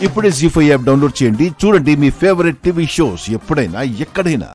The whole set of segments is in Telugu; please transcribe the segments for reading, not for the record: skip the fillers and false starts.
ఇప్పుడే జీ5 యాప్ డౌన్లోడ్ చేయండి. చూడండి మీ ఫేవరెట్ టీవీ షోస్ ఎప్పుడైనా ఎక్కడైనా.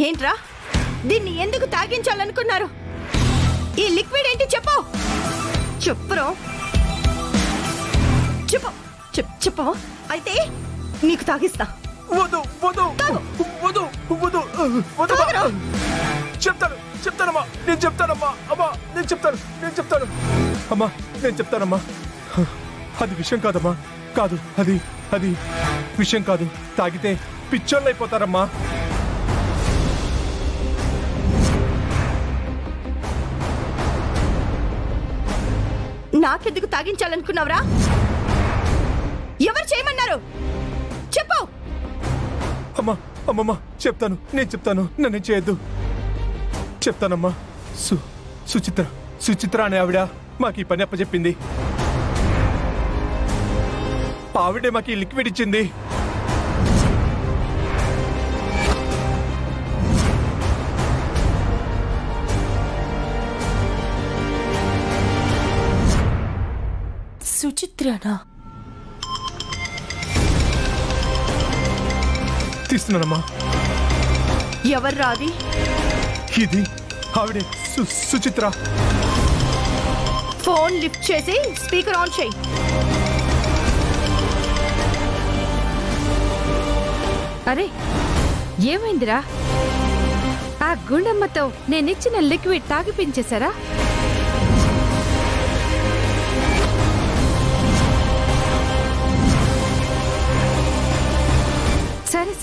ఏంట్రా, దీన్ని ఎందుకు తాగించాలనుకున్నారు? ఈ లిక్విడ్ ఏంటి చెప్పు. చెప్పురా, చెప్పు. అయితే నీకు తాగిస్తా. చెప్తానమ్మా, నేను చెప్తానమ్మా. అది విషయం కాదమ్మా, కాదు, అది విషయం కాదు. తాగితే పిచ్చోళ్ళు అయిపోతారమ్మా. నాకెందుకు తాగించాలనుకున్నావురా? ఎవరు చేయమన్నారు చెప్పు. అమ్మమ్మా నేను చెప్తాను, నన్ను చేయొద్దు. చెప్తానమ్మా. సుచిత్ర అనే ఆవిడ మాకు ఈ పని అప్పచెప్పింది. ఆవిడే మాకు ఈ లిక్విడ్ ఇచ్చింది. సుచిత్రనా? తీస్తున్నానమ్మా. ఎవర్రా అది? ఇది ఆవిడే, సుచిత్ర. ఫోన్ లిఫ్ట్ చేసి స్పీకర్ ఆన్ చేయి. అరే ఏమైందిరా? ఆ గుండమ్మతో నేనిచ్చిన లిక్విడ్ తాగిపించేశారా?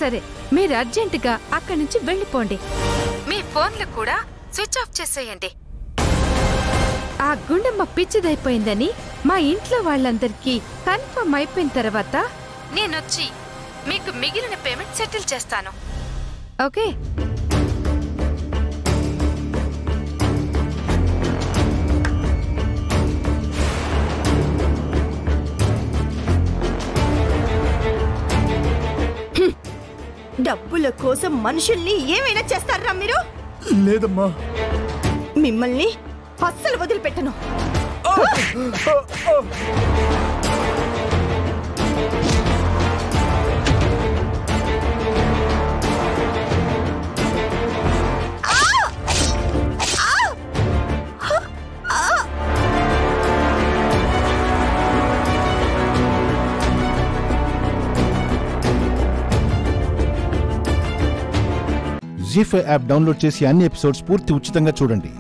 సరే మీరు అర్జెంటుగా అక్కడి నుంచి వెళ్ళిపోండి. మీ ఫోన్లు కూడా స్విచ్ ఆఫ్ చేసేయండి. ఆ గుండమ్మ పిచ్చిదైపోయిందని మా ఇంట్లో వాళ్ళందరికీ కన్ఫర్మ్ అయిపోయిన తర్వాత నేనొచ్చి మీకు మిగిలిన పేమెంట్ సెటిల్ చేస్తాను. ఓకే? డబ్బుల కోసం మనుషుల్ని ఏమైనా చేస్తారా మీరు? లేదమ్మా, మిమ్మల్ని అస్సలు వదిలిపెట్టను. జీ5 యాప్ డౌన్లోడ్ చేసి అన్ని ఎపిసోడ్స్ పూర్తి ఉచితంగా చూడండి.